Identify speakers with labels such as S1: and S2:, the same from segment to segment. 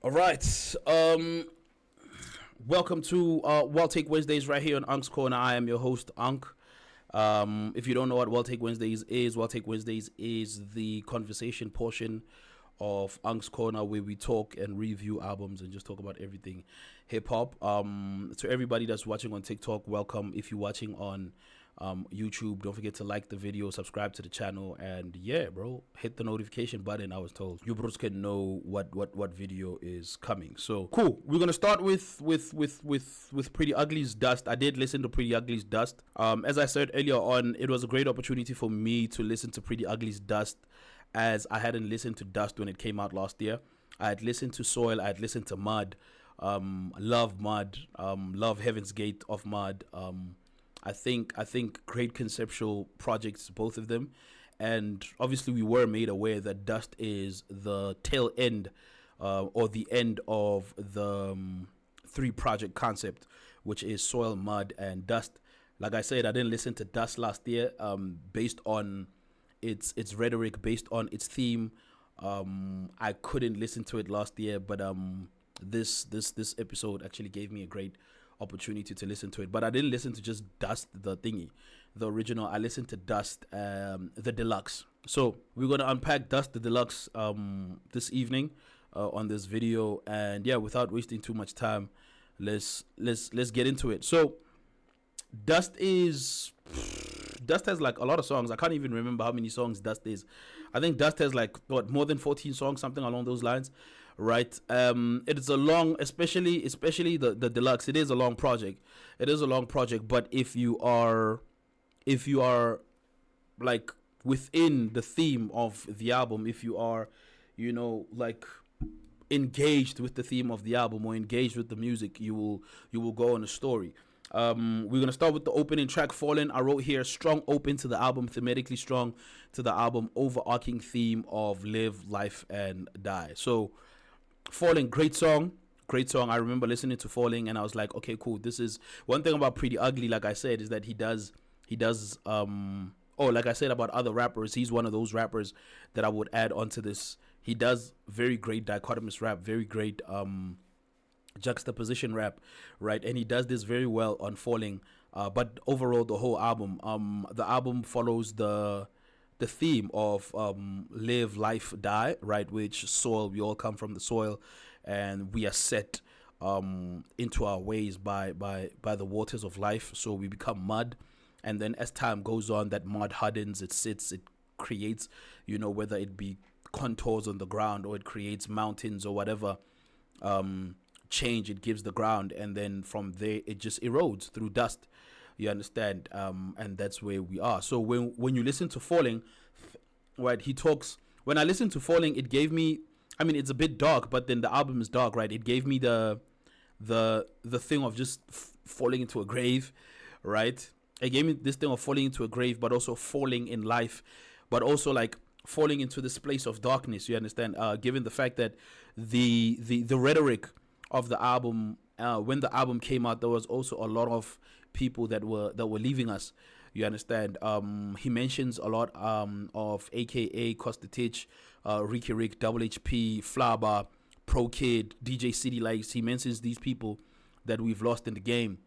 S1: All right. Welcome to Well Take Wednesdays right here on UNC'S Corner. I am your host, Unc. If you don't know what Well Take Wednesdays is, Well Take Wednesdays is the conversation portion of UNC'S Corner where we talk and review albums and just talk about everything hip hop. To everybody that's watching on TikTok, welcome. If you're watching on YouTube, don't forget to like the video, subscribe to the channel, and yeah, bro, hit the notification button. I was told you bros can know what video is coming. So cool. We're gonna start with Priddy Ugly's Dust. I did listen to Priddy Ugly's Dust. As I said earlier on, it was a great opportunity for me to listen to Priddy Ugly's Dust, as I hadn't listened to Dust when it came out last year. I had listened to Soil, I had listened to Mud, love Mud, love Heaven's Gate of Mud. I think great conceptual projects, both of them, and obviously we were made aware that Dust is the tail end, or the end of the three project concept, which is Soil, Mud, and Dust. Like I said, I didn't listen to Dust last year, based on its rhetoric, based on its theme. I couldn't listen to it last year, but this episode actually gave me a great opportunity to listen to it. But I didn't listen to just Dust, the thingy, the original. I listened to Dust, the deluxe. So we're gonna unpack Dust, the deluxe, this evening, on this video. And yeah, without wasting too much time, let's get into it. So Dust has like a lot of songs. I can't even remember how many songs Dust is. I think Dust has like more than 14 songs, something along those lines, right? It is a long, especially the deluxe. It is a long project. But if you are like within the theme of the album, if you are, like engaged with the theme of the album or engaged with the music, you will go on a story. We're gonna start with the opening track, Fallen. I wrote here, strong open to the album, thematically strong to the album, overarching theme of live, life, and die. So Falling, great song. I remember listening to Falling and I was like, okay, cool. This is one thing about Priddy Ugly, like I said, is that he does like I said about other rappers, he's one of those rappers that I would add onto this. He does very great dichotomous rap, very great juxtaposition rap, right? And he does this very well on Falling. But overall, the whole album, the album follows the theme of live, life, die, right? Which soil, we all come from the soil, and we are set into our ways by the waters of life. So we become mud, and then as time goes on, that mud hardens, it sits, it creates, whether it be contours on the ground or it creates mountains or whatever change it gives the ground, and then from there it just erodes through dust, you understand, and that's where we are. So when you listen to Falling, right, he talks, when I listened to Falling, it gave me, I mean, it's a bit dark, but then the album is dark, right? It gave me the thing of just falling into a grave, right? It gave me this thing of falling into a grave, but also falling in life, but also like falling into this place of darkness, you understand, given the fact that the rhetoric of the album, when the album came out, there was also a lot of people that were leaving us, you understand. He mentions a lot of AKA Costa Titch, Ricky Rick, Double HP, Flaba, Pro Kid, DJ City Lights. He mentions these people that we've lost in the game,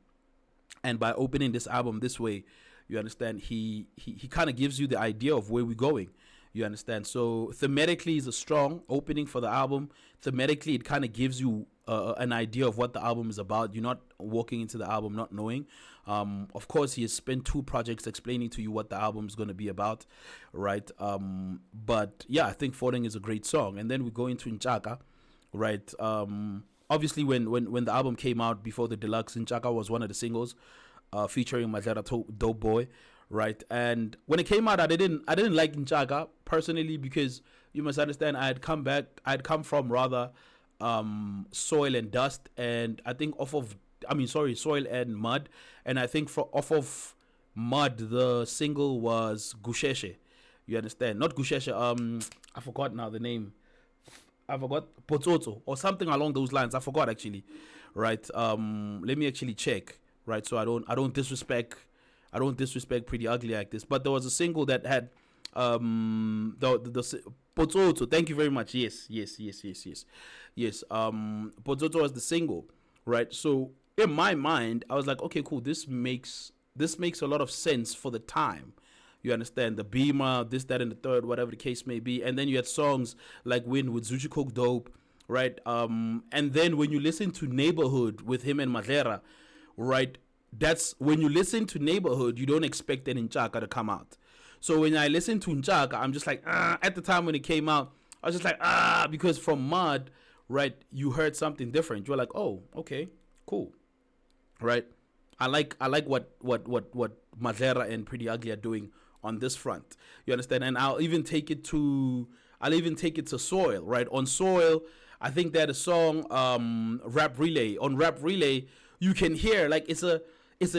S1: and by opening this album this way, you understand, he kind of gives you the idea of where we're going, you understand. So thematically is a strong opening for the album. Thematically, it kind of gives you an idea of what the album is about. You're not walking into the album not knowing. Of course, he has spent 2 projects explaining to you what the album is going to be about, right? But yeah, I think Falling is a great song. And then we go into Nchaka, right? Obviously, when the album came out before the deluxe, Nchaka was one of the singles, featuring Madlera Dope Boy, right? And when it came out, I didn't like Nchaka personally, because you must understand, I had come from rather Soil and Dust, and I think Soil and Mud, and I think off of Mud, the single was Gusheshe, you understand, not Gusheshe, I forgot now the name, I forgot, Potsotso or something along those lines, I forgot actually, right? Let me actually check, right? So I don't disrespect Priddy Ugly like this, but there was a single that had the Pozozo, thank you very much. Yes. Pozozo was the single, right? So in my mind, I was like, okay, cool. This makes a lot of sense for the time. You understand the Beamer, this, that, and the third, whatever the case may be. And then you had songs like Win with Zuchi Cook Dope, right? And then when you listen to Neighborhood with him and Madera, right? That's when you listen to Neighborhood, you don't expect an Nchaka to come out. So when I listen to Nchaka, I'm just like, at the time when it came out, I was just like, because from Mud, right, you heard something different. You're like, oh, okay, cool, right? I like what Madera and Pretty Ugly are doing on this front. You understand? And I'll even take it to Soil, right? On Soil, I think that a song Rap Relay. On Rap Relay, you can hear like it's a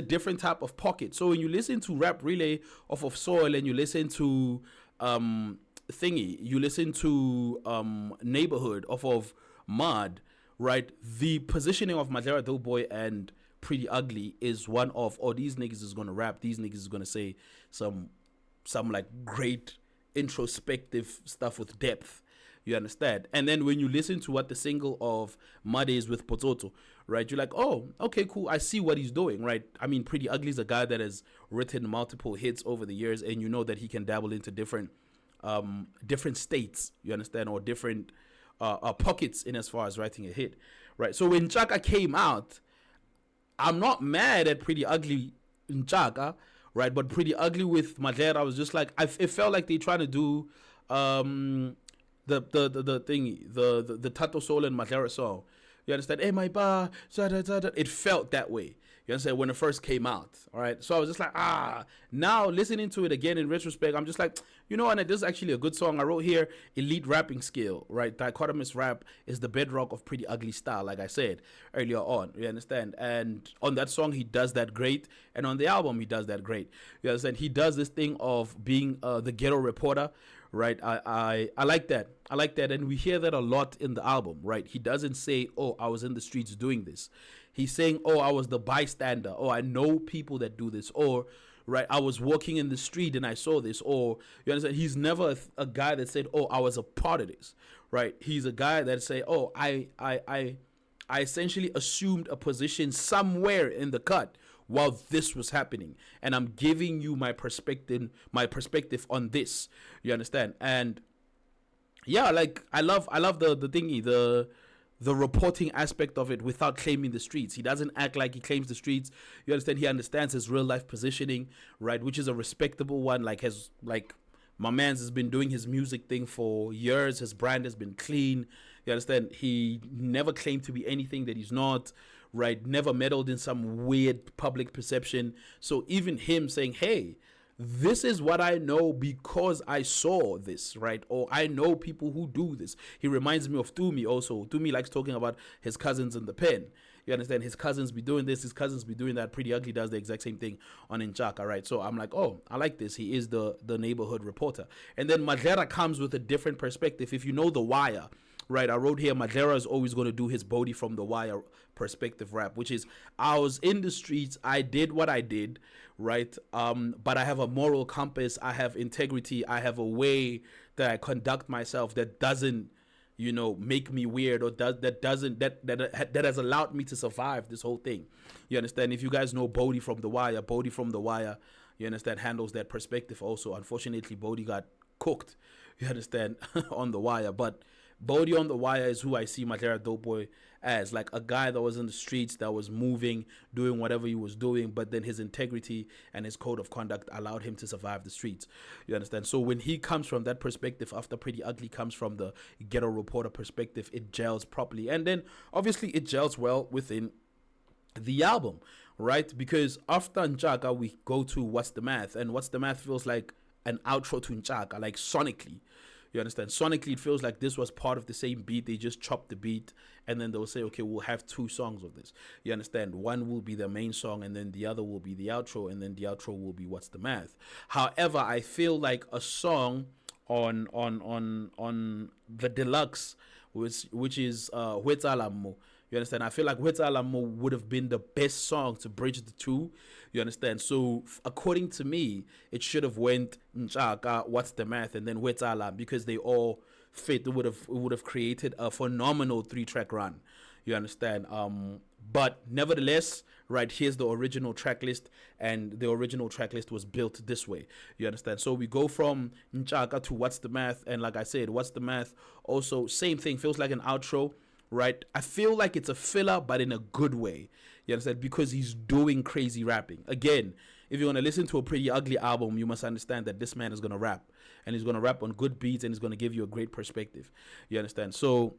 S1: different type of pocket. So when you listen to Rap Relay off of Soil and you listen to Thingy, you listen to Neighborhood off of Mud, right? The positioning of Madera Doughboy and Pretty Ugly is one of, oh, these niggas is gonna rap, these niggas is gonna say some like great introspective stuff with depth. You understand? And then when you listen to what the single of Mud is with Pozoto, right? You're like, oh, okay, cool. I see what he's doing, right? I mean, Pretty Ugly is a guy that has written multiple hits over the years, and you know that he can dabble into different states. You understand, or different pockets in as far as writing a hit, right? So when Chaka came out, I'm not mad at Pretty Ugly in Chaka, right? But Pretty Ugly with Madera, I was just like, it felt like they trying to do the thingy, the Tato Soul and Madera song. You understand? Hey, my ba, it felt that way. You understand? When it first came out, all right? So I was just like, now listening to it again in retrospect, I'm just like, you know what? This is actually a good song. I wrote here, elite rapping skill, right? Dichotomous rap is the bedrock of Pretty Ugly style, like I said earlier on. You understand? And on that song, he does that great. And on the album, he does that great. You understand? He does this thing of being the ghetto reporter, right? I like that. I like that. And we hear that a lot in the album, right? He doesn't say, oh, I was in the streets doing this. He's saying, oh, I was the bystander. Oh, I know people that do this. Or, right, I was walking in the street and I saw this. Or, you understand? He's never a guy that said, oh, I was a part of this, right? He's a guy that say, oh, I essentially assumed a position somewhere in the cut while this was happening, and I'm giving you my perspective on this. You understand? And yeah, like I love the thingy, the reporting aspect of it without claiming the streets. He doesn't act like he claims the streets. You understand? He understands his real life positioning, right? Which is a respectable one. Like my man's has been doing his music thing for years. His brand has been clean. You understand? He never claimed to be anything that he's not, right? Never meddled in some weird public perception. So even him saying, hey, this is what I know because I saw this, right? Or I know people who do this. He reminds me of Tumi also. Tumi likes talking about his cousins in the pen. You understand? His cousins be doing this, his cousins be doing that. Pretty Ugly does the exact same thing on Inchaka, right? So I'm like, oh, I like this. He is the neighborhood reporter. And then Madera comes with a different perspective. If you know The Wire, right, I wrote here, Madera is always going to do his Bodhi from The Wire perspective rap, which is, I was in the streets, I did what I did, right? But I have a moral compass, I have integrity, I have a way that I conduct myself that doesn't, you know, make me weird, or that has allowed me to survive this whole thing. You understand? If you guys know Bodhi from The Wire, you understand, handles that perspective also. Unfortunately, Bodhi got cooked, you understand, on The Wire. But Bodhi on The Wire is who I see Madera Doughboy as, like a guy that was in the streets, that was moving, doing whatever he was doing, but then his integrity and his code of conduct allowed him to survive the streets. You understand? So when he comes from that perspective, after Pretty Ugly comes from the ghetto reporter perspective, it gels properly. And then obviously it gels well within the album, right? Because after Nchaka, we go to What's the Math, and What's the Math feels like an outro to Nchaka, like sonically. You understand? Sonically, it feels like this was part of the same beat. They just chopped the beat, and then they'll say, okay, we'll have two songs of this. You understand? One will be the main song, and then the other will be the outro, and then the outro will be What's the Math. However, I feel like a song on the deluxe, which is Huetsalamo, You understand? I feel like Wetsalamo would have been the best song to bridge the two. You understand? So according to me, it should have went Nchaka, What's the Math, and then Wetsalam, because they all fit. It would have created a phenomenal 3-track run. You understand? But nevertheless, right, here's the original track list, and the original track list was built this way. You understand? So we go from Nchaka to What's the Math, and like I said, What's the Math also same thing, feels like an outro, right? I feel like it's a filler, but in a good way. You understand? Because he's doing crazy rapping. Again, if you want to listen to a Pretty Ugly album, you must understand that this man is going to rap, and he's going to rap on good beats, and he's going to give you a great perspective. You understand? So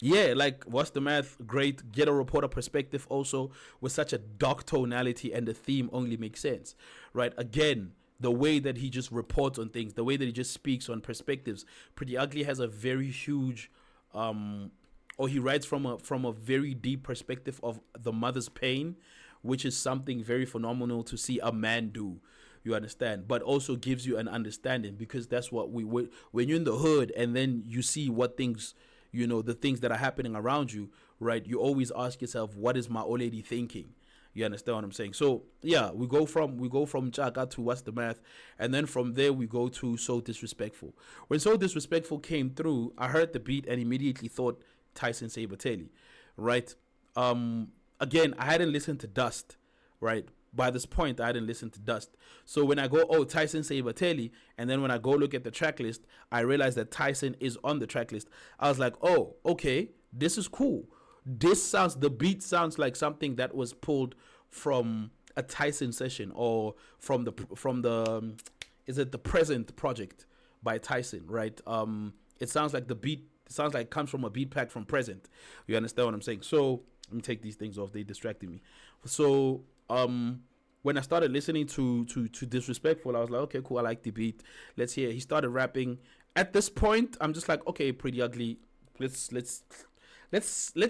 S1: yeah, like What's the Math, great. Get a reporter perspective also, with such a dark tonality, and the theme only makes sense, right? Again, the way that he just reports on things, the way that he just speaks on perspectives. Pretty Ugly has a very huge, or he writes from a very deep perspective of the mother's pain, which is something very phenomenal to see a man do. You understand? But also gives you an understanding, because that's what we would, when you're in the hood and then you see what things, the things that are happening around you, right? You always ask yourself, what is my old lady thinking? You understand what I'm saying? So yeah, we go from Chaka to What's the Math, and then from there we go to So Disrespectful. When So Disrespectful came through, I heard the beat and immediately thought Tyson Sabatelli, right? Again, I hadn't listened to Dust, right? By this point, I hadn't listened to Dust. So when I go, oh, Tyson Sabatelli, and then when I go look at the track list, I realized that Tyson is on the track list. I was like, oh, okay, this is cool. The beat sounds like something that was pulled from a Tyson session, or from the is it the Present project by Tyson, right? It sounds like it comes from a beat pack from Present. You understand what I'm saying? So let me take these things off, they distracted me. So when I started listening to Disrespectful, I was like, okay, cool, I like the beat. Let's hear. He started rapping. At this point, I'm just like, okay, Pretty Ugly. Let's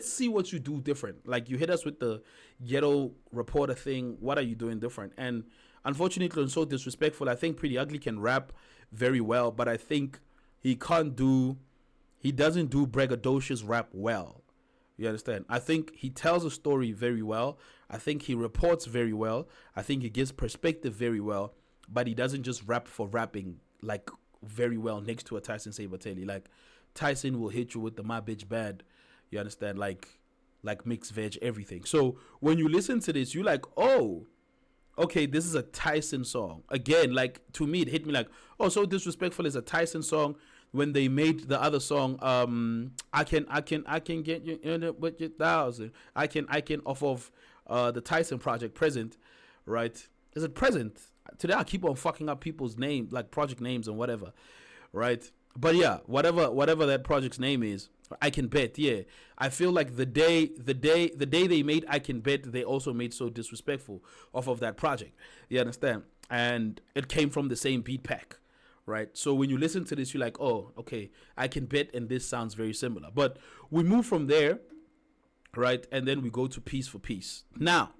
S1: see what you do different. Like, you hit us with the ghetto reporter thing. What are you doing different? And unfortunately, on So Disrespectful, I think Pretty Ugly can rap very well, but I think he doesn't do braggadocious rap well. You understand? I think he tells a story very well. I think he reports very well. I think he gives perspective very well, but he doesn't just rap for rapping, like, very well next to a Tyson Sabatelli. Like, Tyson will hit you with the My Bitch Bad. You understand? Like mixed veg, everything. So when you listen to this, you're like, oh, okay, this is a Tyson song. Again, like, to me, it hit me like, oh, So Disrespectful is a Tyson song. When they made the other song, I can get you in it with your 1,000. I can off of the Tyson project, Present, right? Is it Present? Today I keep on fucking up people's names, like project names and whatever, right? But yeah, whatever that project's name is, I Can Bet. Yeah, I feel like the day they made I Can Bet, they also made So Disrespectful off of that project. You understand? And it came from the same beat pack. Right, so when you listen to this, you're like, oh, okay, I Can Bet, and this sounds very similar. But we move from there, right, and then we go to Peace for Peace. Now,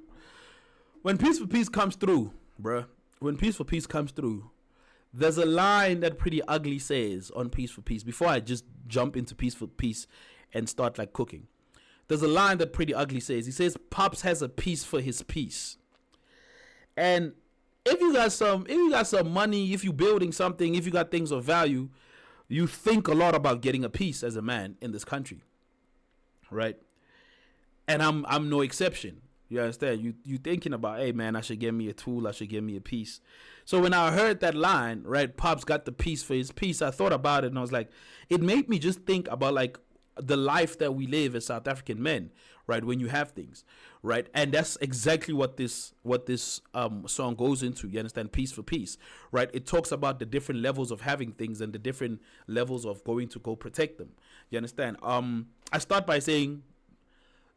S1: when Peace for Peace comes through, there's a line that Pretty Ugly says on Peace for Peace. Before I just jump into Peace for Peace and start like cooking, there's a line that Pretty Ugly says. He says, "Pops has a piece for his piece," and if you got some money, if you're building something, if you got things of value, you think a lot about getting a piece as a man in this country, right? And I'm no exception. You understand? You thinking about, hey man, I should get me a tool, I should get me a piece. So when I heard that line, right, Pops got the piece for his piece, I thought about it and I was like, it made me just think about like the life that we live as South African men, right? When you have things, right? And that's exactly what this song goes into. You understand? Peace for Peace, right? It talks about the different levels of having things and the different levels of going to go protect them. You understand? I start by saying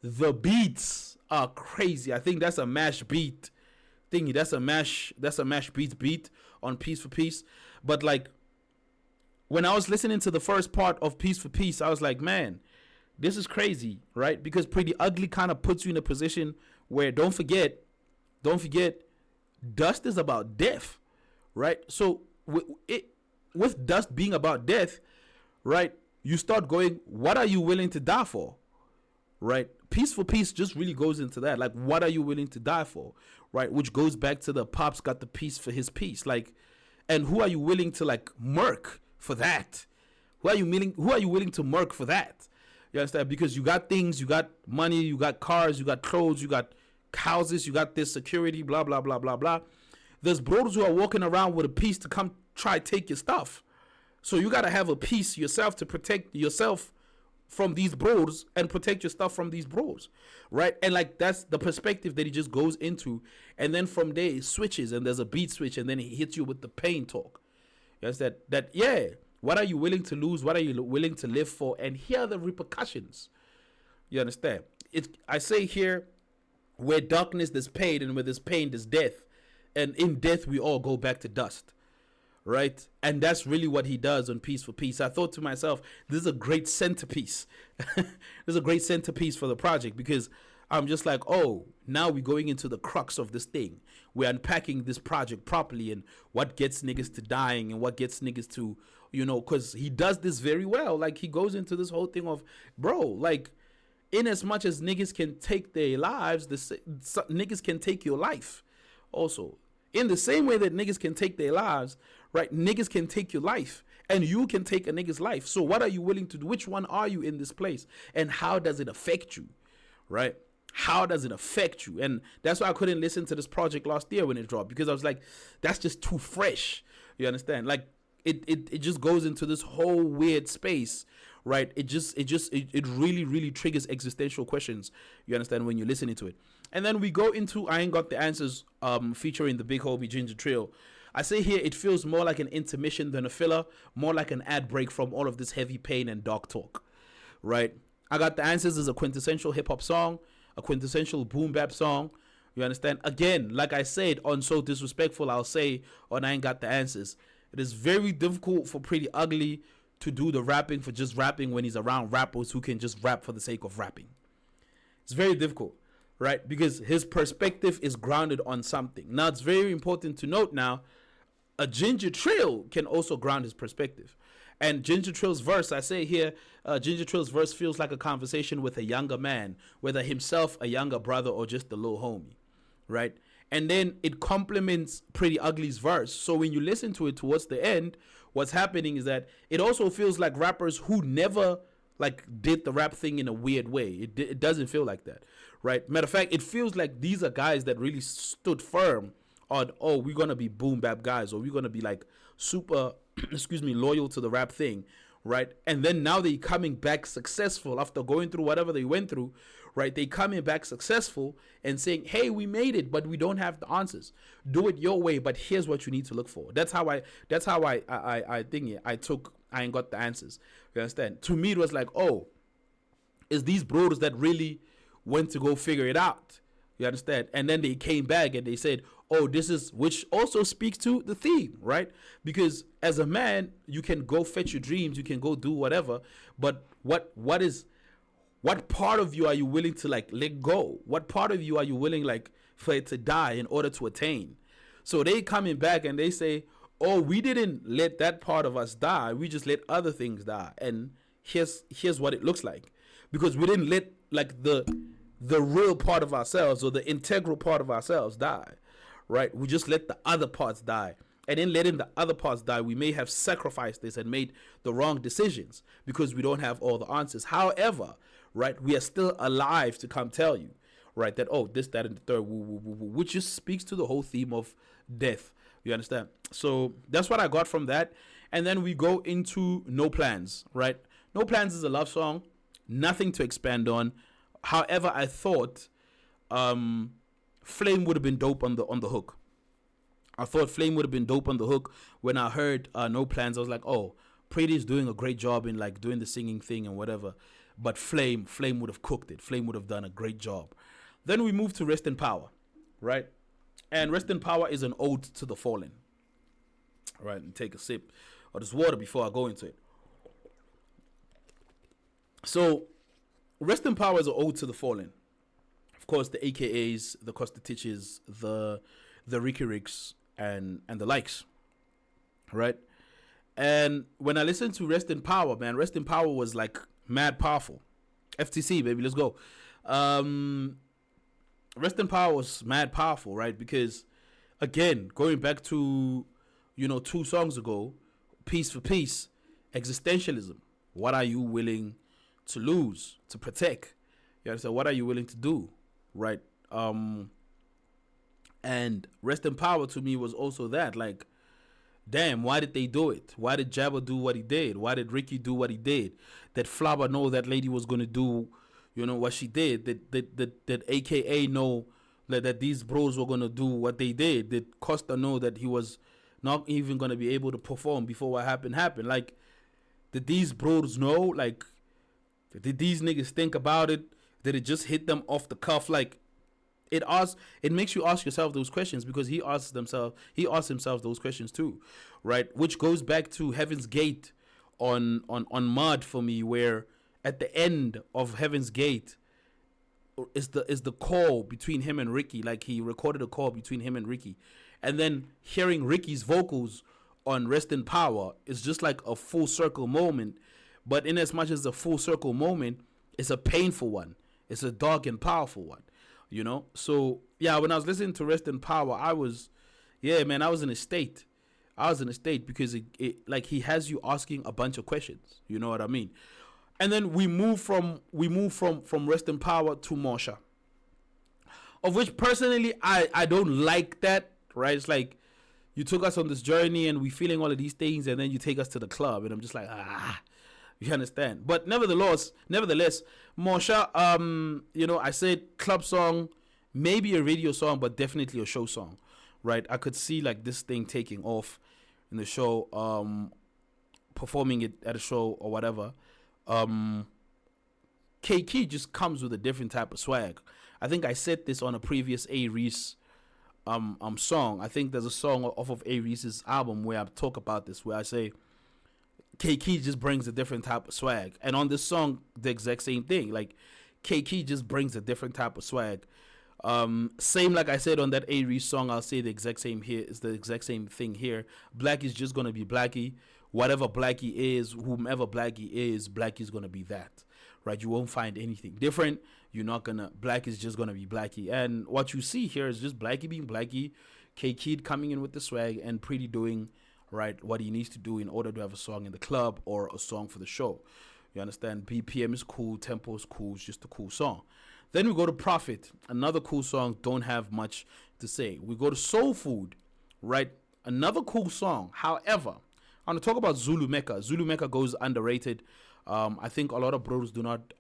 S1: the beats are crazy. I think that's a mash beat thingy. That's a mash beat on Peace for Peace. But like, when I was listening to the first part of Peace for Peace, I was like, man, this is crazy, right? Because Pretty Ugly kind of puts you in a position where, don't forget, Dust is about death, right? So with Dust being about death, right, you start going, what are you willing to die for, right? Peace for peace just really goes into that. Like, what are you willing to die for, right? Which goes back to the pops got the peace for his peace. Like, and who are you willing to like murk for that? Who are you willing to murk for that? You understand? Because you got things, you got money, you got cars, you got clothes, you got houses, you got this security, blah blah blah blah blah. There's bros who are walking around with a piece to come try take your stuff. So you gotta have a piece yourself to protect yourself from these bros and protect your stuff from these bros, right? And like that's the perspective that he just goes into, and then from there it switches and there's a beat switch, and then he hits you with the pain talk. Yes, that yeah. What are you willing to lose? What are you willing to live for? And here are the repercussions. You understand? I say here, where darkness there's pain, and where there's pain there's death, and in death we all go back to dust. Right? And that's really what he does on Peace for Peace. I thought to myself, this is a great centerpiece. This is a great centerpiece for the project, because I'm just like, oh, now we're going into the crux of this thing. We're unpacking this project properly, and what gets niggas to dying and what gets niggas to, you know, because he does this very well. Like, he goes into this whole thing of, bro, like, in as much as niggas can take their lives, niggas can take your life also. In the same way that niggas can take their lives, right? Niggas can take your life, and you can take a nigga's life. So what are you willing to do? Which one are you in this place? And how does it affect you, right? How does it affect you? And that's why I couldn't listen to this project last year when it dropped, because I was like, that's just too fresh. You understand? Like, it just goes into this whole weird space, right? It really triggers existential questions. You understand, when you're listening to it. And then we go into I Ain't Got the Answers, featuring the big homie Ginger Trill. I say here, it feels more like an intermission than a filler, more like an ad break from all of this heavy pain and dark talk, right? I Got the Answers is a quintessential hip hop song, a quintessential boom bap song. You understand? Again, like I said on So Disrespectful, I'll say on I Ain't Got the Answers, it is very difficult for Priddy Ugly to do the rapping for just rapping when he's around rappers who can just rap for the sake of rapping. It's very difficult, right? Because his perspective is grounded on something. Now, it's very important to note now, a Ginger Trill can also ground his perspective. And Ginger Trill's verse, I say here, Ginger Trill's verse feels like a conversation with a younger man, whether himself, a younger brother, or just a little homie, right? And then it complements Priddy Ugly's verse. So when you listen to it towards the end, what's happening is that it also feels like rappers who never like did the rap thing in a weird way. It doesn't feel like that, right? Matter of fact, it feels like these are guys that really stood firm on, oh, we're gonna be boom bap guys, or we're gonna be like super loyal to the rap thing, right? And then now they coming back successful after going through whatever they went through, right? They coming back successful and saying, hey, we made it, but we don't have the answers. Do it your way, but here's what you need to look for. That's how I think I took I Ain't Got the Answers. You understand? To me, it was like, oh, it's these bros that really went to go figure it out. You understand? And then they came back and they said, oh, this is, which also speaks to the theme, right? Because as a man, you can go fetch your dreams, you can go do whatever, but what part of you are you willing to like let go? What part of you are you willing like for it to die in order to attain? So they coming back and they say, oh, we didn't let that part of us die, we just let other things die. And here's what it looks like. Because we didn't let like the real part of ourselves or the integral part of ourselves die, right? We just let the other parts die. And in letting the other parts die, we may have sacrificed this and made the wrong decisions because we don't have all the answers. However, right, we are still alive to come tell you, right, that, oh, this, that, and the third, which just speaks to the whole theme of death. You understand? So that's what I got from that. And then we go into No Plans, right? No Plans is a love song, nothing to expand on. However, I thought Flame would have been dope on the hook. I thought Flame would have been dope on the hook. When I heard No Plans, I was like, oh, Priddy is doing a great job in like doing the singing thing and whatever. But Flame would have cooked it. Flame would have done a great job. Then we move to Rest in Power, right? And Rest in Power is an ode to the fallen. All right, and take a sip of this water before I go into it. So, Rest in Power is an ode to the fallen. Of course, the AKAs, the Costa Titches, the Ricky Ricks, and the likes, right? And when I listened to Rest in Power, man, Rest in Power was like mad powerful. FTC, baby, let's go. Um, Rest in Power was mad powerful, right? Because again, going back to 2 songs ago, Peace for Peace, existentialism. What are you willing to lose to protect? You understand? What are you willing to do, right? And Rest in Power to me was also that, like, damn, why did they do it? Why did Jabba do what he did? Why did Ricky do what he did? Did Flabba know that lady was gonna do, what she did? Did AKA know that these bros were gonna do what they did? Did Costa know that he was not even gonna be able to perform before what happened? Like, did these bros know? Like, did these niggas think about it? Did it just hit them off the cuff? Like, it makes you ask yourself those questions, because he asks himself those questions too, right? Which goes back to Heaven's Gate on Mud for me, where at the end of Heaven's Gate is the call between him and Ricky. Like, he recorded a call between him and Ricky, and then hearing Ricky's vocals on Rest in Power is just like a full circle moment. But in as much as a full circle moment, it's a painful one. It's a dark and powerful one. So yeah, when I was listening to Rest in Power, I was in a state. Because it like, he has you asking a bunch of questions. You know what I mean? And then we move from Rest in Power to Morsha, of which personally I don't like that. Right? It's like, you took us on this journey and we feeling all of these things, and then you take us to the club, and I'm just like, you understand? But nevertheless, Morsha, I said club song, maybe a radio song, but definitely a show song, right? I could see like this thing taking off in the show, performing it at a show or whatever. KK just comes with a different type of swag. I think I said this on a previous A Reese song. I think there's a song off of A Reese's album where I talk about this, where I say KK just brings a different type of swag. And on this song, the exact same thing. Like, KK just brings a different type of swag. Same like I said on that A Reese song, I'll say the exact same here. It's the exact same thing here. Blackie's just gonna be Blackie. Whatever Blackie is, whomever Blackie is gonna be that. Right? You won't find anything different. Blackie's just gonna be Blackie. And what you see here is just Blackie being Blackie, KK coming in with the swag, and Priddy doing right what he needs to do in order to have a song in the club or a song for the show. You understand? BPM is cool, tempo is cool, it's just a cool song. Then we go to Prophet, another cool song, don't have much to say. We go to Soul Food, right? Another cool song. However, I'm going to talk about Zulu Mecca. Zulu Mecca goes underrated. I think a lot of bros do not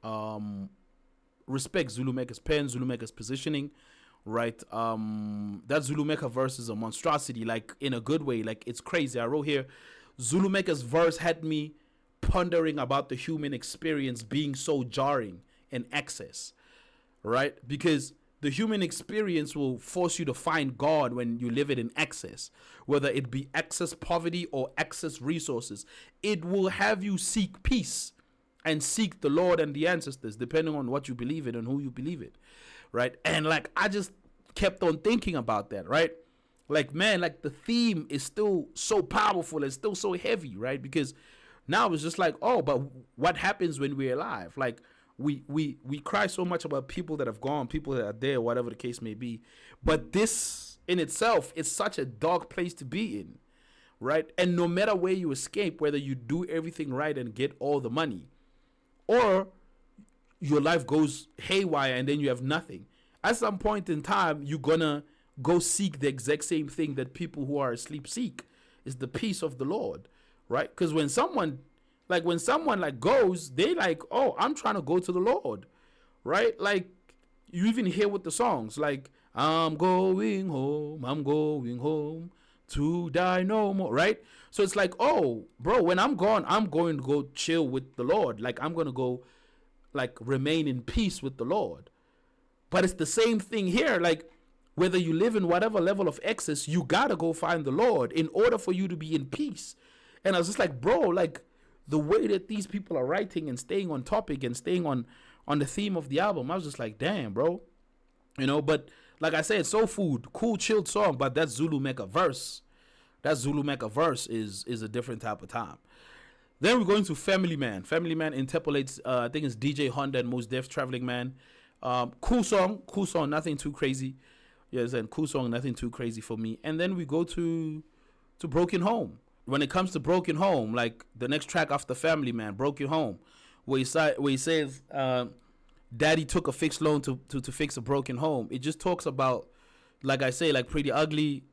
S1: respect Zulu Mecca's pen, Zulu Mecca's positioning, right? That Zulu Mecca verse is a monstrosity, like, in a good way. Like, it's crazy. I wrote here, Zulu Mecca's verse had me pondering about the human experience being so jarring in excess, right? Because the human experience will force you to find God when you live it in excess, whether it be excess poverty or excess resources. It will have you seek peace and seek the Lord and the ancestors, depending on what you believe in and who you believe in, right? And like, I just kept on thinking about that, right? Like, man, like, the theme is still so powerful and still so heavy, right? Because now it's just like, oh, but what happens when we're alive? Like, we cry so much about people that have gone, people that are there, whatever the case may be. But this in itself is such a dark place to be in, right? And no matter where you escape, whether you do everything right and get all the money, or your life goes haywire and then you have nothing, at some point in time, you're gonna go seek the exact same thing that people who are asleep seek, is the peace of the Lord, right? Because when someone goes, they like, oh, I'm trying to go to the Lord, right? Like, you even hear with the songs, like, I'm going home to die no more, right? So it's like, oh, bro, when I'm gone, I'm going to go chill with the Lord. Like, I'm going to go, like, remain in peace with the Lord. But it's the same thing here. Like, whether you live in whatever level of excess, you got to go find the Lord in order for you to be in peace. And I was just like, bro, like, the way that these people are writing and staying on topic and staying on the theme of the album, I was just like, damn, bro. But like I said, Soul Food, cool, chilled song, but that Zulu Mecca verse is a different type of time. Then we're going to Family Man. Family Man interpolates, I think it's DJ Honda and Mos Def, Traveling Man. Cool song, nothing too crazy. Yes, and cool song, nothing too crazy for me. And then we go to Broken Home. When it comes to Broken Home, like the next track after Family Man, Broken Home, where he says, Daddy took a fixed loan to fix a broken home. It just talks about, like I say, like Pretty Ugly.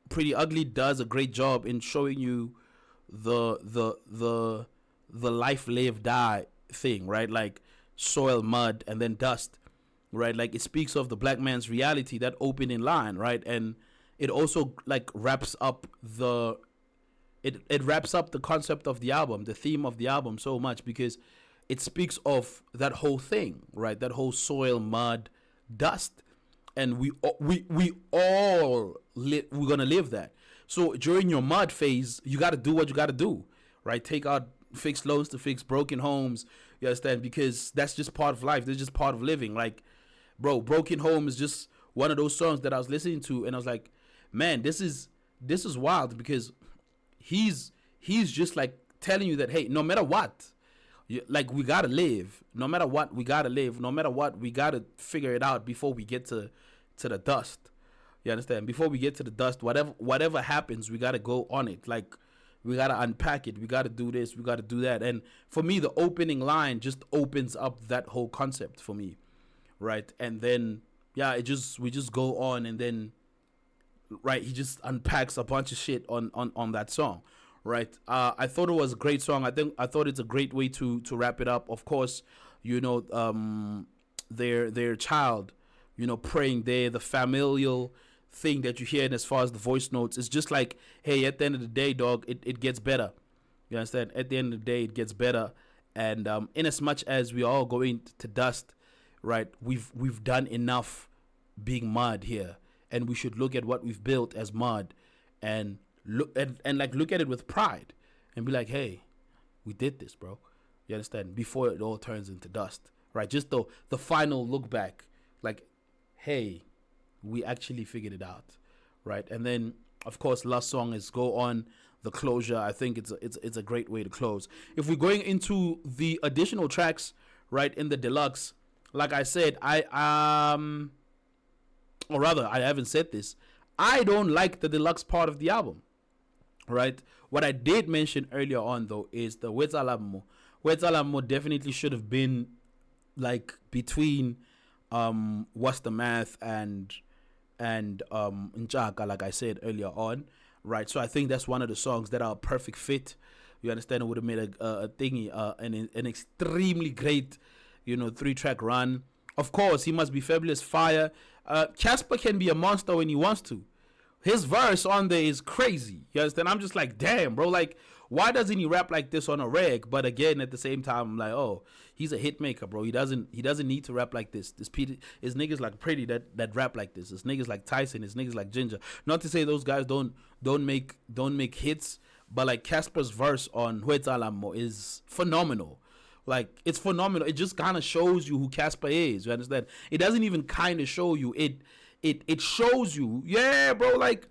S1: Pretty Ugly does a great job in showing you the life live die thing, right? Like soil, mud, and then dust, right? Like it speaks of the black man's reality, that opening line, right? And it also like wraps up the it wraps up the concept of the album, the theme of the album so much, because it speaks of that whole thing, right? That whole soil, mud, dust, and we all we're gonna live that. So during your mud phase, you got to do what you got to do, right? Take out fixed loans to fix broken homes. You understand? Because that's just part of life. That's just part of living. Like, bro, Broken Home is just one of those songs that I was listening to, and I was like, man, this is wild, because he's just like telling you that, hey, no matter what, like we gotta live. No matter what, we gotta live. No matter what, we gotta figure it out before we get to the dust. You understand? Before we get to the dust, whatever happens, we gotta go on it. Like we gotta unpack it. We gotta do this. We gotta do that. And for me, the opening line just opens up that whole concept for me, right? And then we just go on, and then right, he just unpacks a bunch of shit on that song, right? I thought it was a great song. I thought it's a great way to wrap it up. Of course, you know, their child, you know, praying there, the familial thing that you hear, and as far as the voice notes, it's just like, hey, at the end of the day, dog, it gets better. You understand? At the end of the day, it gets better. And in as much as we are all going to dust, right, we've done enough being mud here, and we should look at what we've built as mud, and look at it with pride, and be like, hey, we did this, bro. You understand? Before it all turns into dust, right? Just the final look back, like, hey, we actually figured it out, right? And then, of course, last song is Go On, the closure. I think it's a great way to close. If we're going into the additional tracks, right, in the deluxe, like I said, or rather, I haven't said this, I don't like the deluxe part of the album, right? What I did mention earlier on, though, is the Wetsalamo. Wetsalamo definitely should have been like between What's the Math and Njaka, like I said earlier on, right? So I think that's one of the songs that are a perfect fit. You understand? It would have made a thingy, an extremely great, you know, 3-track run. Of course, he must be fabulous fire. Casper can be a monster when he wants to. His verse on there is crazy. You understand? I'm just like, damn, bro. Like, why doesn't he rap like this on a reg? But again, at the same time, I'm like, oh, he's a hit maker, bro. He doesn't need to rap like this. It's niggas like Priddy that rap like this. It's niggas like Tyson. It's niggas like Ginger. Not to say those guys don't make hits, but like Casper's verse on Huetalamo is phenomenal. Like, it's phenomenal. It just kind of shows you who Casper is. You understand? It doesn't even kind of show you. It shows you. Yeah, bro. Like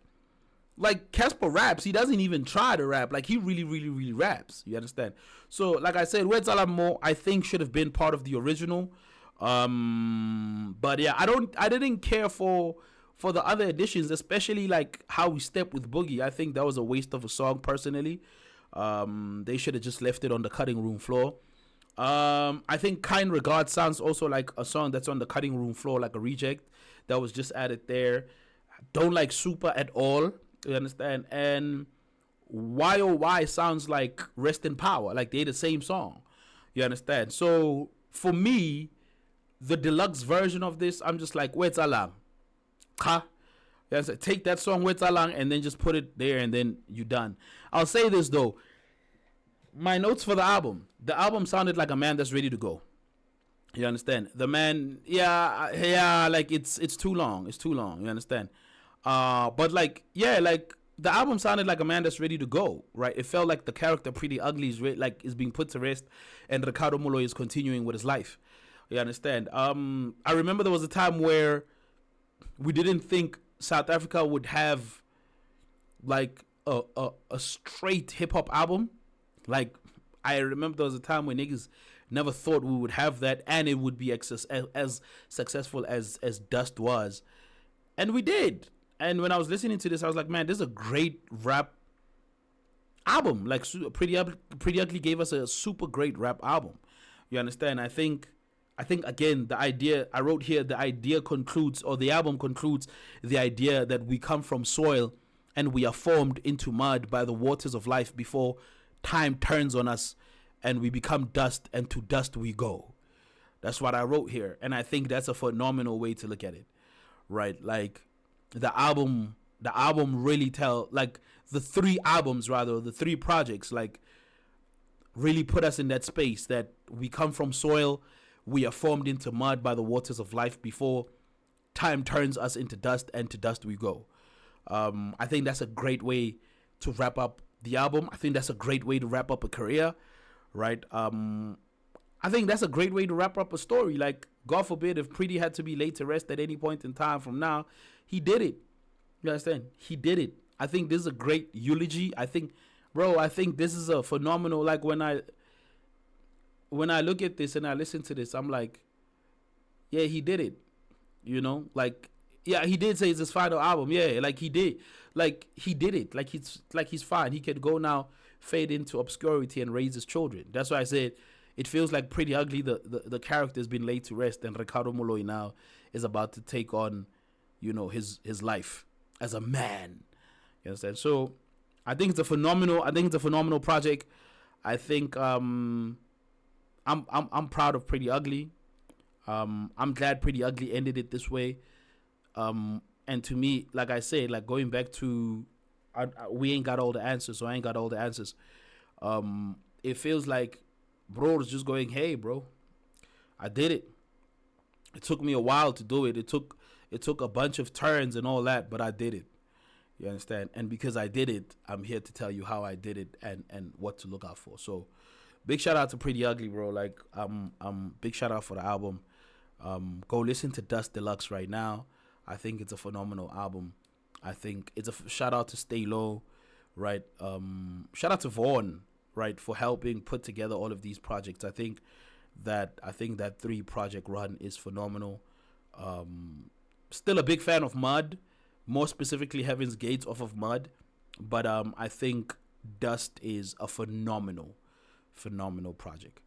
S1: Casper raps. He doesn't even try to rap. Like, he really, really, really raps. You understand? So, like I said, Huetalamo, I think, should have been part of the original. But yeah, I didn't care for the other editions, especially like how we step with Boogie. I think that was a waste of a song, personally. They should have just left it on the cutting room floor. I think Kind Regard sounds also like a song that's on the cutting room floor, like a reject that was just added there. Don't like Super at all. You understand? And YOY sounds like Rest in Power, like they're the same song. You understand? So for me, the deluxe version of this, I'm just like, Wetsalang. Ha. Take that song Wetsalang and then just put it there, and then you done. I'll say this though. My notes for the album. The album sounded like a man that's ready to go. You understand? The man, yeah, like it's too long. It's too long. You understand? But like, yeah, like the album sounded like a man that's ready to go, right? It felt like the character Pretty Ugly is being put to rest, and Ricardo Molloy is continuing with his life. You understand? I remember there was a time where we didn't think South Africa would have like a straight hip hop album. Like, I remember there was a time when niggas never thought we would have that, and it would be as successful as Dust was, and we did. And when I was listening to this, I was like, man, this is a great rap album. Like, Pretty Ugly gave us a super great rap album. You understand? I think again, the idea I wrote here, the idea concludes, or the album concludes, the idea that we come from soil and we are formed into mud by the waters of life before time turns on us and we become dust, and to dust we go. That's what I wrote here, and I think that's a phenomenal way to look at it, right? Like, the album really tell, like, the three albums, rather, the three projects, like, really put us in that space that we come from soil, we are formed into mud by the waters of life before time turns us into dust, and to dust we go. I think that's a great way to wrap up the album. I think that's a great way to wrap up a career, right? I think that's a great way to wrap up a story. Like, God forbid if Priddy had to be laid to rest at any point in time from now, he did it. You understand? He did it. I think this is a great eulogy. I think this is a phenomenal. Like, when I look at this and I listen to this, I'm like, yeah, he did it. Like, yeah, he did say it's his final album. Yeah, like, he did. Like, he did it. Like he's fine. He can go now, fade into obscurity, and raise his children. That's why I said it feels like Pretty Ugly. The character's been laid to rest, and Ricardo Molloy now is about to take on, his life as a man. You understand? So I think it's a phenomenal project. I think I'm proud of Pretty Ugly. I'm glad Pretty Ugly ended it this way. And to me, like I said, like, going back to, we ain't got all the answers, so I ain't got all the answers. It feels like bro is just going, hey, bro, I did it. It took me a while to do it. It took a bunch of turns and all that, but I did it. You understand? And because I did it, I'm here to tell you how I did it, and what to look out for. So big shout out to Pretty Ugly, bro. Like, big shout out for the album. Go listen to Dust Deluxe right now. I think it's a phenomenal album. I think it's a shout out to Stay Low, right? Shout out to Vaughn, right, for helping put together all of these projects. I think that 3-project run is phenomenal. Still a big fan of Mud, more specifically Heaven's Gates off of Mud, but I think Dust is a phenomenal project.